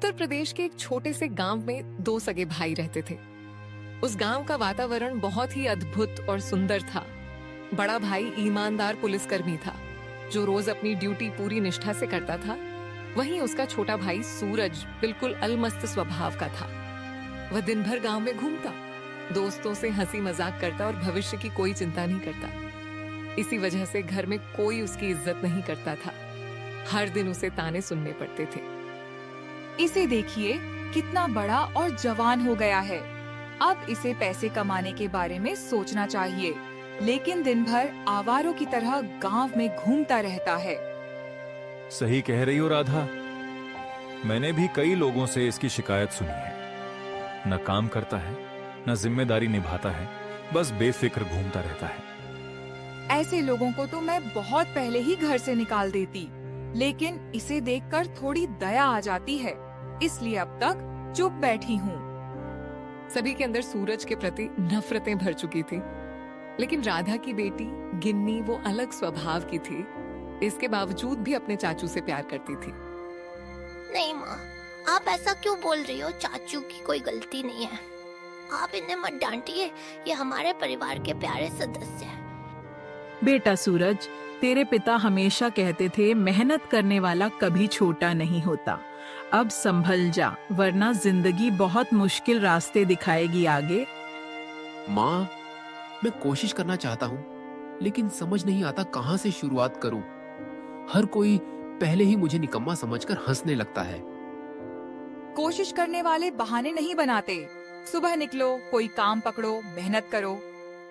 उत्तर प्रदेश के एक छोटे से गांव में दो सगे भाई रहते थे। उस गांव का वातावरण बहुत ही अद्भुत और सुंदर था। बड़ा भाई ईमानदार पुलिसकर्मी था जो रोज अपनी ड्यूटी पूरी निष्ठा से करता था। वहीं उसका छोटा भाई सूरज बिल्कुल अलमस्त स्वभाव का था। वह दिन भर गांव में घूमता, दोस्तों से हंसी मजाक करता और भविष्य की कोई चिंता नहीं करता। इसी वजह से घर में कोई उसकी इज्जत नहीं करता था। हर दिन उसे ताने सुनने पड़ते थे। इसे देखिए, कितना बड़ा और जवान हो गया है। अब इसे पैसे कमाने के बारे में सोचना चाहिए, लेकिन दिन भर आवारों की तरह गांव में घूमता रहता है। सही कह रही हो राधा। मैंने भी कई लोगों से इसकी शिकायत सुनी है। न काम करता है, न जिम्मेदारी निभाता है, बस बेफिक्र घूमता रहता है। ऐसे लोगों को तो मैं बहुत पहले ही घर से निकाल देती, लेकिन इसे देखकर थोड़ी दया आ जाती है, इसलिए अब तक चुप बैठी हूँ। सभी के अंदर सूरज के प्रति नफरतें भर चुकी थी, लेकिन राधा की बेटी गिन्नी वो अलग स्वभाव की थी। इसके बावजूद भी अपने चाचू से प्यार करती थी। नहीं माँ, आप ऐसा क्यों बोल रही हो? चाचू की कोई गलती नहीं है। आप इन्हें मत डांटिए, ये हमारे परिवार के प्यारे सदस्य हैं। बेटा सूरज, तेरे पिता हमेशा कहते थे मेहनत करने वाला कभी छोटा नहीं होता। अब संभल जा, वरना जिंदगी बहुत मुश्किल रास्ते दिखाएगी आगे। माँ, मैं कोशिश करना चाहता हूँ, लेकिन समझ नहीं आता कहाँ से शुरुआत करूँ। हर कोई पहले ही मुझे निकम्मा समझकर हंसने लगता है। कोशिश करने वाले बहाने नहीं बनाते। सुबह निकलो, कोई काम पकड़ो, मेहनत करो।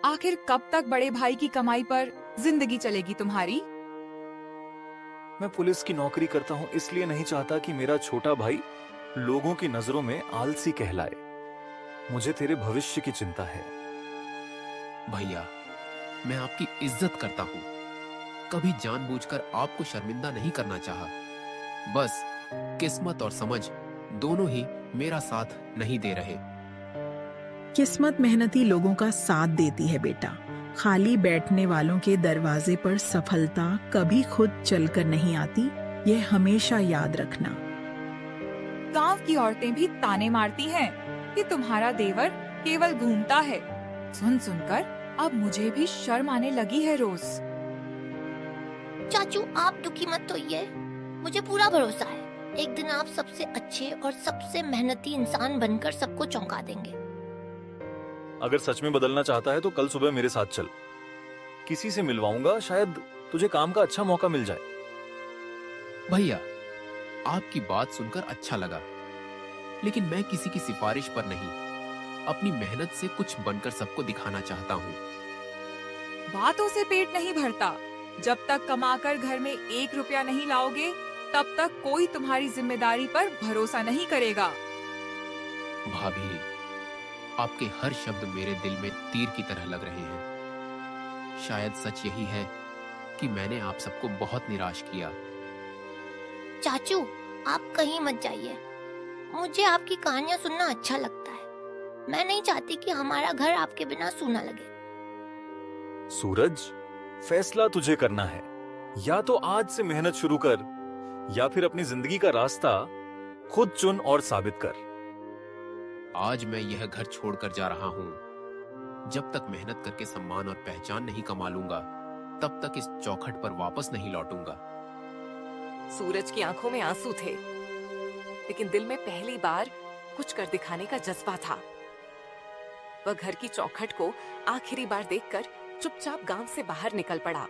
आखिर कब तक बड़े भाई की कमाई पर जिंदगी चलेगी तुम्हारी? मैं पुलिस की नौकरी करता हूँ, इसलिए नहीं चाहता कि मेरा छोटा भाई लोगों की नजरों में आलसी कहलाए। मुझे तेरे भविष्य की चिंता है। भैया, मैं आपकी इज्जत करता हूँ। कभी जानबूझकर आपको शर्मिंदा नहीं करना चाहा। बस किस्मत और समझ दोनों ही मेरा साथ नहीं दे रहे। किस्मत मेहनती लोगों का साथ देती है बेटा। खाली बैठने वालों के दरवाजे पर सफलता कभी खुद चलकर नहीं आती, ये हमेशा याद रखना। गांव की औरतें भी ताने मारती हैं कि तुम्हारा देवर केवल घूमता है। सुन सुनकर अब मुझे भी शर्म आने लगी है रोज। चाचू, आप दुखी मत होइए, मुझे पूरा भरोसा है। एक दिन आप सबसे अच्छे और सबसे मेहनती इंसान बनकर सबको चौंका देंगे। अगर सच में बदलना चाहता है तो कल सुबह मेरे साथ चल। किसी से मिलवाऊंगा, शायद तुझे काम का अच्छा मौका मिल जाए। भैया, आपकी बात सुनकर अच्छा लगा, लेकिन मैं किसी की सिफारिश पर नहीं, अपनी मेहनत से कुछ बनकर सबको दिखाना चाहता हूँ। बातों से पेट नहीं भरता। जब तक कमाकर घर में 1 रुपया नहीं लाओगे, तब तक कोई तुम्हारी जिम्मेदारी पर भरोसा नहीं करेगा। भाभी, आपके हर शब्द मेरे दिल में तीर की तरह लग रहे हैं। शायद सच यही है कि मैंने आप सबको बहुत निराश किया। चाचू, आप कहीं मत जाइए। मुझे आपकी कहानियां सुनना अच्छा लगता है। मैं नहीं चाहती कि हमारा घर आपके बिना सूना लगे। सूरज, फैसला तुझे करना है। या तो आज से मेहनत शुरू कर, या फिर अपनी जिंदगी का रास्ता खुद चुन और साबित कर। आज मैं यह घर छोड़कर जा रहा हूँ। जब तक मेहनत करके सम्मान और पहचान नहीं कमा लूंगा, तब तक इस चौखट पर वापस नहीं लौटूंगा। सूरज की आंखों में आंसू थे, लेकिन दिल में पहली बार कुछ कर दिखाने का जज्बा था। वह घर की चौखट को आखिरी बार देखकर चुपचाप गांव से बाहर निकल पड़ा।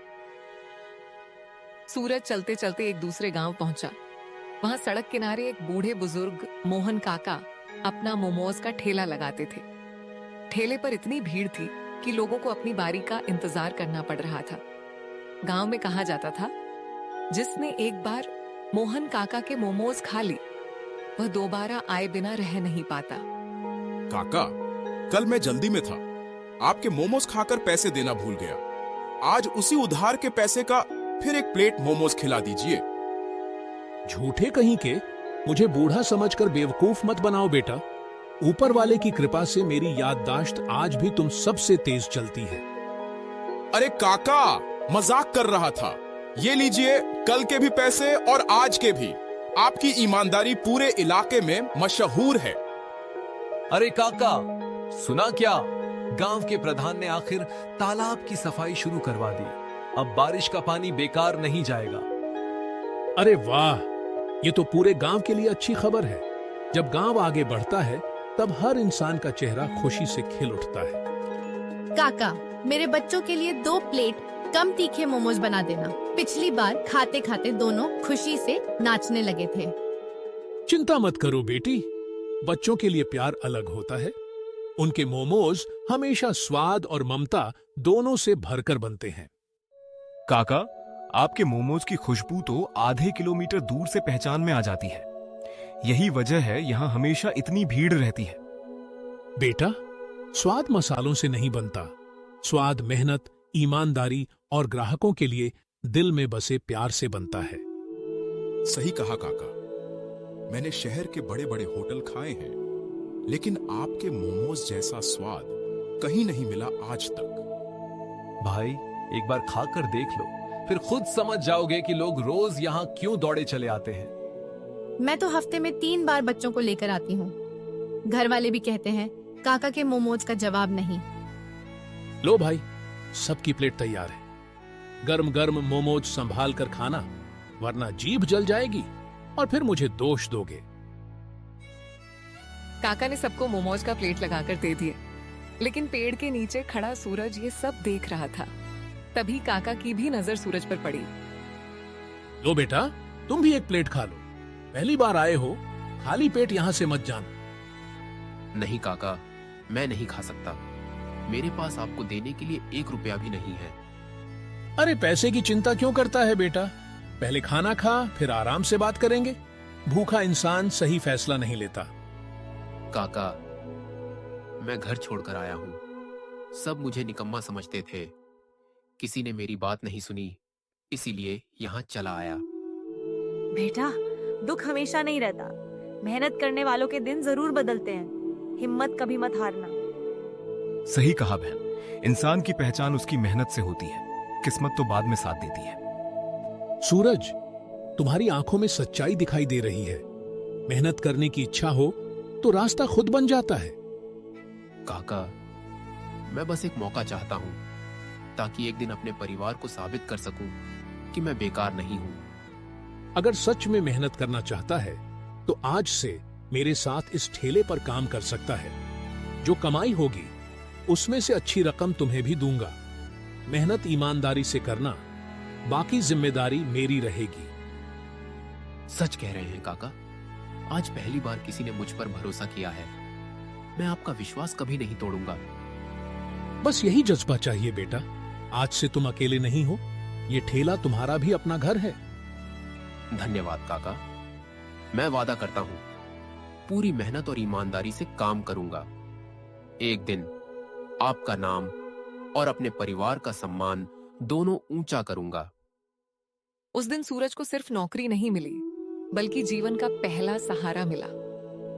सूरज चलते चलते एक दूसरे गांव पहुंचा। वहां सड़क किनारे एक बूढ़े बुजुर्ग मोहन काका अपना मोमोज का ठेला लगाते थे। ठेले पर इतनी भीड़ थी कि लोगों को अपनी बारी का इंतजार करना पड़ रहा था। गांव में कहा जाता था, जिसने एक बार मोहन काका के मोमोज खा ली, वह दोबारा आए बिना रह नहीं पाता। काका, कल मैं जल्दी में था, आपके मोमोज खाकर पैसे देना भूल गया। आज उसी उधार के पैसे का फिर एक प्लेट मोमोज खिला दीजिए। झूठे कहीं के, मुझे बूढ़ा समझकर बेवकूफ मत बनाओ बेटा। ऊपर वाले की कृपा से मेरी याददाश्त आज भी तुम सबसे तेज चलती है। अरे काका, मजाक कर रहा था। ये लीजिए, कल के भी पैसे और आज के भी। आपकी ईमानदारी पूरे इलाके में मशहूर है। अरे काका, सुना क्या? गांव के प्रधान ने आखिर तालाब की सफाई शुरू करवा दी। अब बारिश का पानी बेकार नहीं जाएगा। अरे वाह, ये तो पूरे गांव के लिए अच्छी खबर है। जब गांव आगे बढ़ता है तब हर इंसान का चेहरा खुशी से खिल उठता है। काका, मेरे बच्चों के लिए 2 प्लेट कम तीखे मोमोज बना देना। पिछली बार खाते खाते दोनों खुशी से नाचने लगे थे। चिंता मत करो बेटी, बच्चों के लिए प्यार अलग होता है। उनके मोमोज हमेशा स्वाद और ममता दोनों से भरकर बनते हैं। काका, आपके मोमोज की खुशबू तो आधे किलोमीटर दूर से पहचान में आ जाती है। यही वजह है यहाँ हमेशा इतनी भीड़ रहती है। बेटा, स्वाद मसालों से नहीं बनता। स्वाद मेहनत, ईमानदारी और ग्राहकों के लिए दिल में बसे प्यार से बनता है। सही कहा काका। मैंने शहर के बड़े बड़े होटल खाए हैं, लेकिन आपके मोमोज जैसा स्वाद कहीं नहीं मिला आज तक। भाई, एक बार खाकर देख लो, फिर खुद समझ जाओगे कि लोग रोज यहाँ क्यों दौड़े चले आते हैं। मैं तो हफ्ते में 3 बार बच्चों को लेकर आती हूँ। घर वाले भी कहते हैं काका के मोमोज का जवाब नहीं। लो भाई, सबकी प्लेट तैयार है। गर्म गर्म मोमोज संभाल कर खाना, वरना जीभ जल जाएगी और फिर मुझे दोष दोगे। काका ने सबको मोमोज का प्लेट लगाकर दे दिए, लेकिन पेड़ के नीचे खड़ा सूरज ये सब देख रहा था। तभी काका की भी नजर सूरज पर पड़ी। लो बेटा, तुम भी एक प्लेट खा लो। पहली बार आए हो, खाली पेट यहां से मत जाना। नहीं काका, मैं नहीं खा सकता। मेरे पास आपको देने के लिए 1 रुपया भी नहीं है। अरे पैसे की चिंता क्यों करता है बेटा? पहले खाना खा, फिर आराम से बात करेंगे। भूखा इंसान सही फैसला नहीं लेता। काका, मैं घर छोड़कर आया हूँ। सब मुझे निकम्मा समझते थे। किसी ने मेरी बात नहीं सुनी, इसीलिए यहाँ चला आया। बेटा, दुख हमेशा नहीं रहता। मेहनत करने वालों के दिन जरूर बदलते हैं। हिम्मत कभी मत हारना। सही कहा बहन, इंसान की पहचान उसकी मेहनत से होती है। किस्मत तो बाद में साथ देती है। सूरज, तुम्हारी आंखों में सच्चाई दिखाई दे रही है। मेहनत करने की इच्छा हो तो रास्ता खुद बन जाता है। काका, मैं बस एक मौका चाहता हूँ, ताकि एक दिन अपने परिवार को साबित कर सकूं कि मैं बेकार नहीं हूँ। अगर सच में मेहनत करना चाहता है तो आज से मेरे साथ इस ठेले पर काम कर सकता है। जो कमाई होगी उसमें से अच्छी रकम तुम्हें भी दूंगा। मेहनत ईमानदारी से करना, बाकी जिम्मेदारी मेरी रहेगी। सच कह रहे हैं काका। आज पहली बार किसी ने मुझ पर भरोसा किया है। मैं आपका विश्वास कभी नहीं तोड़ूंगा। बस यही जज्बा चाहिए बेटा। आज से तुम अकेले नहीं हो। ये ठेला तुम्हारा भी अपना घर है। धन्यवाद काका। मैं वादा करता हूँ, पूरी मेहनत और ईमानदारी से काम करूंगा। एक दिन आपका नाम और अपने परिवार का सम्मान दोनों ऊंचा करूंगा। उस दिन सूरज को सिर्फ नौकरी नहीं मिली, बल्कि जीवन का पहला सहारा मिला।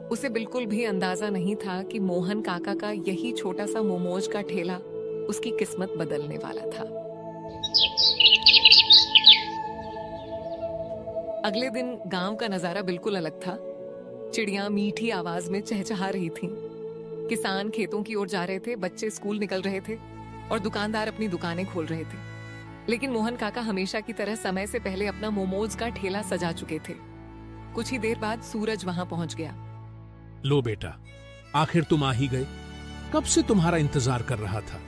उसे बिल्कुल भी अंदाजा नहीं था कि मोहन काका का यही छोटा सा मोमोज का ठेला उसकी किस्मत बदलने वाला था। अगले दिन गांव का नजारा बिल्कुल अलग था। चिड़ियां मीठी आवाज में चहचहा रही थीं। किसान खेतों की ओर जा रहे थे, बच्चे स्कूल निकल रहे थे और दुकानदार अपनी दुकानें खोल रहे थे। लेकिन मोहन काका हमेशा की तरह समय से पहले अपना मोमोज का ठेला सजा चुके थे। कुछ ही देर बाद सूरज वहां पहुंच गया। लो बेटा, आखिर तुम आ ही गए। कब से तुम्हारा इंतजार कर रहा था।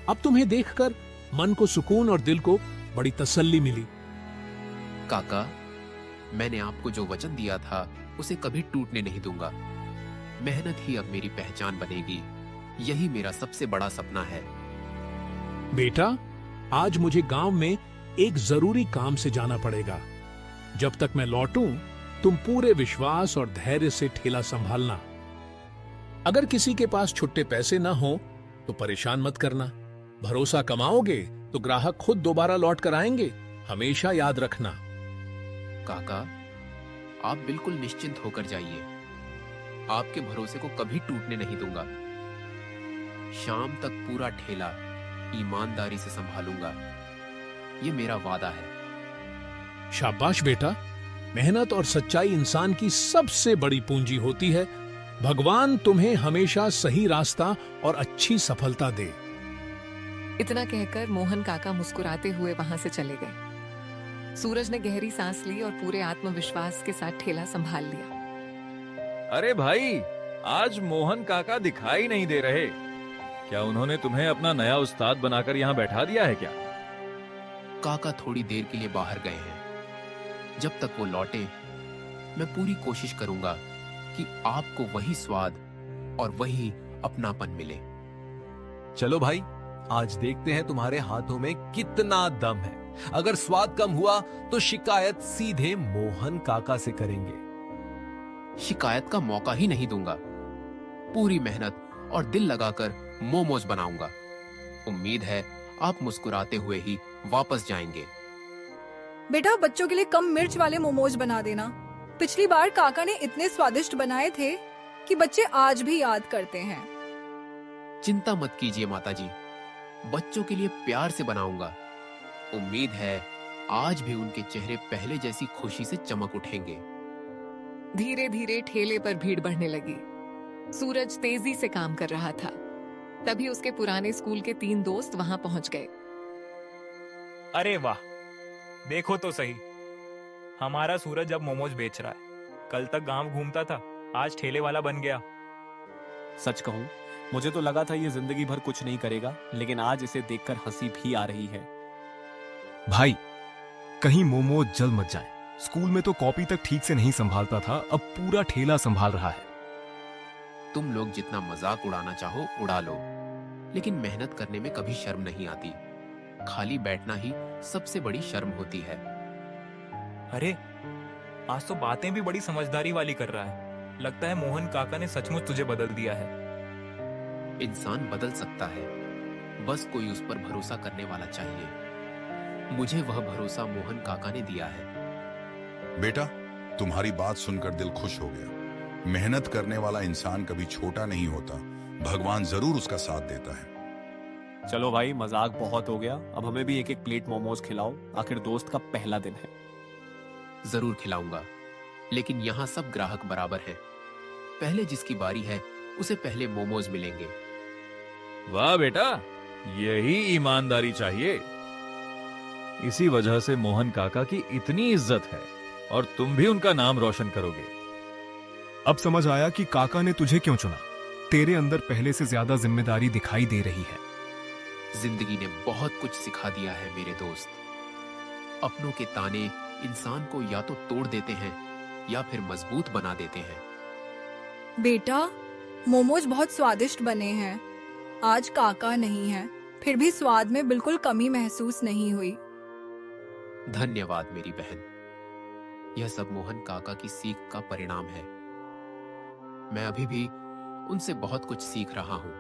अब तुम्हें देखकर मन को सुकून और दिल को बड़ी तसल्ली मिली। काका, मैंने आपको जो वचन दिया था उसे कभी टूटने नहीं दूंगा। मेहनत ही अब मेरी पहचान बनेगी। यही मेरा सबसे बड़ा सपना है। बेटा, आज मुझे गांव में एक जरूरी काम से जाना पड़ेगा। जब तक मैं लौटूं, तुम पूरे विश्वास और धैर्य से ठेला संभालना। अगर किसी के पास छुट्टे पैसे ना हो तो परेशान मत करना। भरोसा कमाओगे तो ग्राहक खुद दोबारा लौट कर आएंगे। हमेशा याद रखना। काका, आप बिल्कुल निश्चिंत होकर जाइए। आपके भरोसे को कभी टूटने नहीं दूंगा। शाम तक पूरा ठेला ईमानदारी से संभालूंगा। ये मेरा वादा है। शाबाश बेटा, मेहनत और सच्चाई इंसान की सबसे बड़ी पूंजी होती है। भगवान तुम्हें हमेशा सही रास्ता और अच्छी सफलता दे। इतना कहकर मोहन काका मुस्कुराते हुए वहां से चले गए। सूरज ने गहरी सांस ली और पूरे आत्मविश्वास के साथ ठेला संभाल लिया। अरे भाई, आज मोहन काका दिखाई नहीं दे रहे। क्या उन्होंने तुम्हें अपना नया उस्ताद बनाकर यहाँ बैठा दिया है क्या? काका थोड़ी देर के लिए बाहर गए हैं। जब तक वो लौटे, मैं पूरी कोशिश करूंगा कि आपको वही स्वाद और वही अपनापन मिले। चलो भाई, आज देखते हैं तुम्हारे हाथों में कितना दम है। अगर स्वाद कम हुआ तो शिकायत सीधे मोहन काका से करेंगे। शिकायत का मौका ही नहीं दूंगा। पूरी मेहनत और दिल लगाकर मोमोज बनाऊंगा। उम्मीद है आप मुस्कुराते हुए ही वापस जाएंगे। बेटा, बच्चों के लिए कम मिर्च वाले मोमोज बना देना। पिछली बार काका ने इतने स्वादिष्ट बनाए थे कि बच्चे आज भी याद करते हैं। चिंता मत कीजिए माताजी, बच्चों के लिए प्यार से बनाऊंगा। उम्मीद है आज भी उनके चेहरे पहले जैसी खुशी से चमक उठेंगे। धीरे धीरे ठेले पर भीड़ बढ़ने लगी। सूरज तेजी से काम कर रहा था। तभी उसके पुराने स्कूल के 3 दोस्त वहां पहुंच गए। अरे वाह, देखो तो सही, हमारा सूरज अब मोमोज बेच रहा है। कल तक गांव घूमता था, आज ठेले वाला बन गया। सच कहूं, मुझे तो लगा था ये जिंदगी भर कुछ नहीं करेगा, लेकिन आज इसे देखकर हंसी भी आ रही है। भाई, कहीं मोमोज जल मत जाए। स्कूल में तो कॉपी तक ठीक से नहीं संभालता था, अब पूरा ठेला संभाल रहा है। तुम लोग जितना मजाक उड़ाना चाहो उड़ा लो, लेकिन मेहनत करने में कभी शर्म नहीं आती। खाली बैठना ही सबसे बड़ी शर्म होती है। अरे, आज तो बातें भी बड़ी समझदारी वाली कर रहा है। लगता है मोहन काका ने सचमुच तुझे बदल दिया है। इंसान बदल सकता है, बस कोई उस पर भरोसा करने वाला चाहिए। मुझे वह भरोसा मोहन काका ने दिया है। बेटा, तुम्हारी बात सुनकर दिल खुश हो गया। मेहनत करने वाला इंसान कभी छोटा नहीं होता। भगवान जरूर उसका साथ देता है। चलो भाई, मजाक बहुत हो गया। अब हमें भी एक एक प्लेट मोमोज खिलाओ, आखिर दोस्त का पहला दिन है। जरूर खिलाऊंगा, लेकिन यहाँ सब ग्राहक बराबर हैं। पहले जिसकी बारी है उसे पहले मोमोज मिलेंगे। वाह बेटा, यही ईमानदारी चाहिए। इसी वजह से मोहन काका की इतनी इज्जत है और तुम भी उनका नाम रोशन करोगे। अब समझ आया कि काका ने तुझे क्यों चुना। तेरे अंदर पहले से ज्यादा जिम्मेदारी दिखाई दे रही है। जिंदगी ने बहुत कुछ सिखा दिया है मेरे दोस्त। अपनों के ताने इंसान को या तो तोड़ देते हैं या फिर मजबूत बना देते हैं। बेटा, मोमोज बहुत स्वादिष्ट बने हैं। आज काका नहीं है, फिर भी स्वाद में बिल्कुल कमी महसूस नहीं हुई। धन्यवाद मेरी बहन। यह सब मोहन काका की सीख का परिणाम है। मैं अभी भी उनसे बहुत कुछ सीख रहा हूँ।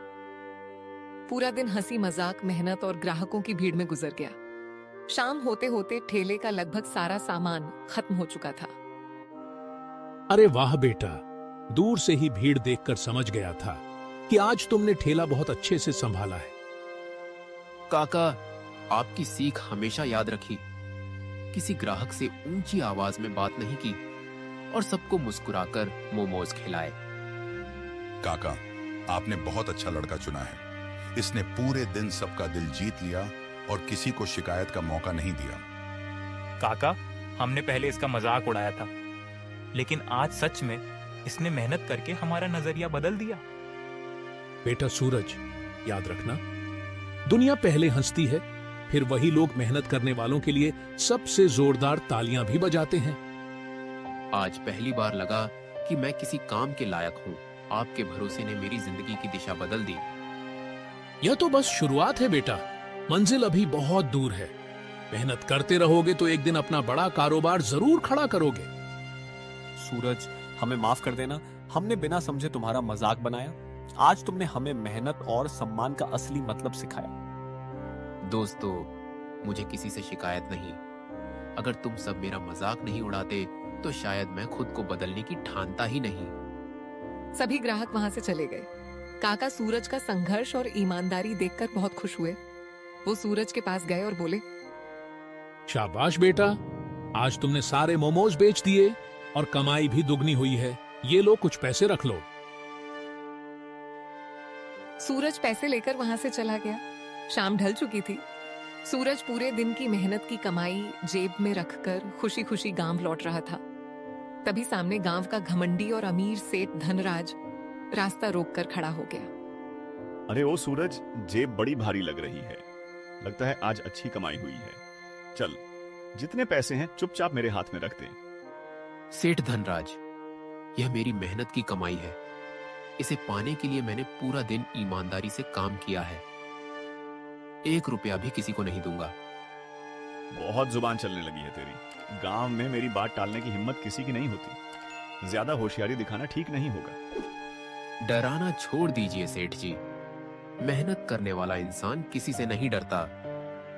पूरा दिन हंसी मजाक, मेहनत और ग्राहकों की भीड़ में गुजर गया। शाम होते होते ठेले का लगभग सारा सामान खत्म हो चुका था। अरे वाह बेटा, दूर से ही भीड़ देखकर समझ गया था कि आज तुमने ठेला बहुत अच्छे से संभाला है। काका, आपकी सीख हमेशा याद रखी। किसी ग्राहक से ऊंची आवाज में बात नहीं की और सबको मुस्कुराकर मोमोज खिलाए। काका, आपने बहुत अच्छा लड़का चुना है। इसने पूरे दिन सबका दिल जीत लिया और किसी को शिकायत का मौका नहीं दिया। काका, हमने पहले इसका मजाक उड़ाया था, लेकिन आज सच में इसने मेहनत करके हमारा नजरिया बदल दिया। बेटा सूरज, याद रखना, दुनिया पहले हंसती है, फिर वही लोग मेहनत करने वालों के लिए सबसे जोरदार तालियां भी बजाते हैं। आज पहली बार लगा कि मैं किसी काम के लायक हूँ। आपके भरोसे ने मेरी जिंदगी की दिशा बदल दी। यह तो बस शुरुआत है बेटा, मंजिल अभी बहुत दूर है। मेहनत करते रहोगे तो एक दिन अपना बड़ा कारोबार जरूर खड़ा करोगे। सूरज, हमें माफ कर देना, हमने बिना समझे तुम्हारा मजाक बनाया। आज तुमने हमें मेहनत और सम्मान का असली मतलब सिखाया। दोस्तों, मुझे किसी से शिकायत नहीं। अगर तुम सब मेरा मजाक नहीं उड़ाते तो शायद मैं खुद को बदलने की ठानता ही नहीं। सभी ग्राहक वहां से चले गए। काका सूरज का संघर्ष और ईमानदारी देखकर बहुत खुश हुए। वो सूरज के पास गए और बोले, शाबाश बेटा, आज तुमने सारे मोमोज बेच दिए और कमाई भी दुगनी हुई है। ये लो, कुछ पैसे रख लो। सूरज पैसे लेकर वहां से चला गया। शाम ढल चुकी थी। सूरज पूरे दिन की मेहनत की कमाई जेब में रखकर खुशी खुशी गांव लौट रहा था। तभी सामने गांव का घमंडी और अमीर सेठ धनराज रास्ता रोककर खड़ा हो गया। अरे ओ सूरज, जेब बड़ी भारी लग रही है। लगता है आज अच्छी कमाई हुई है। चल, जितने पैसे हैं चुपचाप मेरे हाथ में रख दे। सेठ धनराज, यह मेरी मेहनत की कमाई है। इसे पाने के लिए मैंने पूरा दिन ईमानदारी से काम किया है। 1 रुपया भी किसी को नहीं दूंगा। बहुत जुबान चलने लगी है तेरी। गांव में मेरी बात टालने की हिम्मत किसी की नहीं होती। ज्यादा होशियारी दिखाना ठीक नहीं होगा। डराना छोड़ दीजिए सेठ जी। मेहनत करने वाला इंसान किसी से नहीं डरता।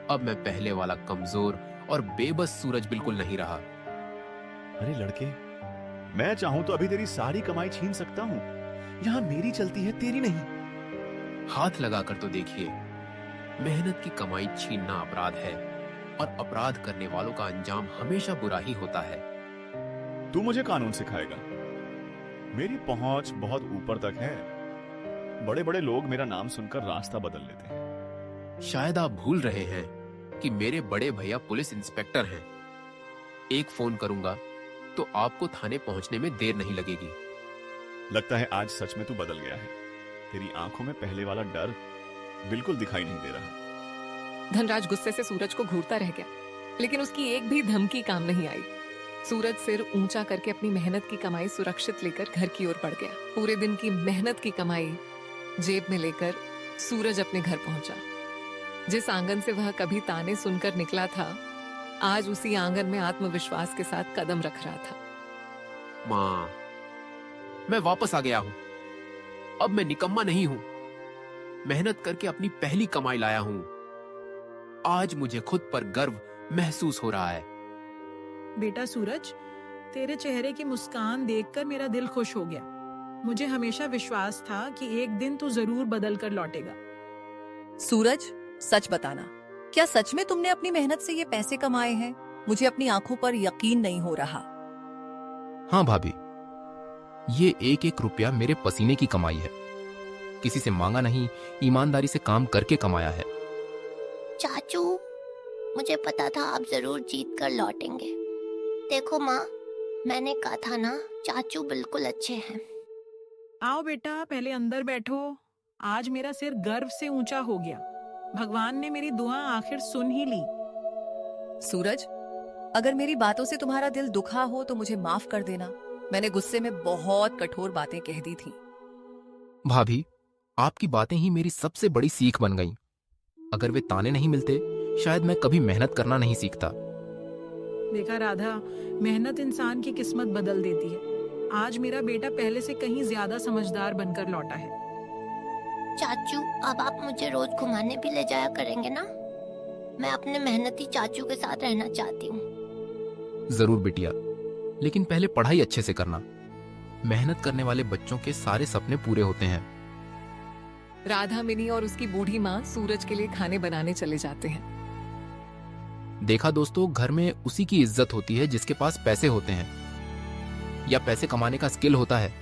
अब मैं पहले वाला कमजोर और बेबस सूरज बिल्कुल नहीं रहा। अरे लड़के, मैं चाहूं तो अभी तेरी सारी कमाई छीन सकता हूं। यहां मेरी चलती है, तेरी नहीं। हाथ लगाकर तो देखिए। मेहनत की कमाई छीनना अपराध है और अपराध करने वालों का अंजाम हमेशा बुरा ही होता है। तू मुझे कानून सिखाएगा? मेरी पहुंच बहुत ऊपर तक है। बड़े बड़े लोग मेरा नाम सुनकर रास्ता बदल लेते हैं। शायद आप भूल रहे हैं कि मेरे बड़े भैया पुलिस इंस्पेक्टर हैं। एक फोन करूंगा तो आपको थाने पहुंचने में देर नहीं लगेगी। लगता है आज सच में तू बदल गया है। तेरी आंखों में पहले वाला डर बिल्कुल दिखाई नहीं दे रहा। धनराज गुस्से से सूरज को घूरता रह गया, लेकिन उसकी एक भी धमकी काम नहीं आई। सूरज सिर ऊंचा करके अपनी मेहनत की कमाई सुरक्षित लेकर घर की ओर बढ़ गया। पूरे दिन की मेहनत की कमाई जेब में लेकर सूरज अपने घर पहुंचा। जिस आंगन से वह कभी ताने सुनकर निकला था, आज उसी आंगन में आत्मविश्वास के साथ कदम रख रहा था। माँ, मैं वापस आ गया हूं। अब मैं निकम्मा नहीं हूं। मेहनत करके अपनी पहली कमाई लाया हूं। आज मुझे खुद पर गर्व महसूस हो रहा है। बेटा सूरज, तेरे चेहरे की मुस्कान देखकर मेरा दिल खुश हो गया। मुझे हमेशा विश्वास था कि एक दिन तू जरूर बदल कर लौटेगा। सूरज, सच बताना, क्या सच में तुमने अपनी मेहनत से ये पैसे कमाए हैं? मुझे अपनी आंखों पर यकीन नहीं हो रहा। हाँ भाभी, ये 1-1 रुपया मेरे पसीने की कमाई है। किसी से मांगा नहीं, ईमानदारी से काम करके कमाया है। चाचू, मुझे पता था आप जरूर जीत कर लौटेंगे। देखो माँ, मैंने कहा था ना, चाचू बिल्कुल अच्छे हैं। आओ बेटा, पहले अंदर बैठो। आज मेरा सिर गर्व से ऊंचा हो गया। भगवान ने मेरी दुआ आखिर सुन ही ली। सूरज, अगर मेरी बातों से तुम्हारा दिल दुखा हो तो मुझे माफ कर देना। मैंने गुस्से में बहुत कठोर बातें कह दी थी। भाभी, आपकी बातें ही मेरी सबसे बड़ी सीख बन गईं। अगर वे ताने नहीं मिलते, शायद मैं कभी मेहनत करना नहीं सीखता। देखा राधा, मेहनत इंसान की किस्मत बदल देती है। आज मेरा बेटा पहले से कहीं ज्यादा समझदार बनकर लौटा है। चाचू, अब आप मुझे रोज घुमाने भी ले जाया करेंगे ना? मैं अपने मेहनती चाचू के साथ रहना चाहती हूँ। जरूर बिटिया, लेकिन पहले पढ़ाई अच्छे से करना। मेहनत करने वाले बच्चों के सारे सपने पूरे होते हैं। राधा, मिनी और उसकी बूढ़ी माँ सूरज के लिए खाने बनाने चले जाते हैं। देखा दोस्तों, घर में उसी की इज्जत होती है जिसके पास पैसे होते हैं या पैसे कमाने का स्किल होता है।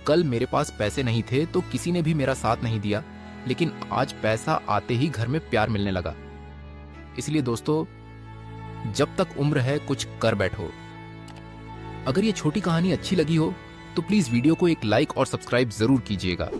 कल मेरे पास पैसे नहीं थे तो किसी ने भी मेरा साथ नहीं दिया, लेकिन आज पैसा आते ही घर में प्यार मिलने लगा। इसलिए दोस्तों, जब तक उम्र है कुछ कर बैठो। अगर ये छोटी कहानी अच्छी लगी हो तो प्लीज वीडियो को एक लाइक और सब्सक्राइब जरूर कीजिएगा।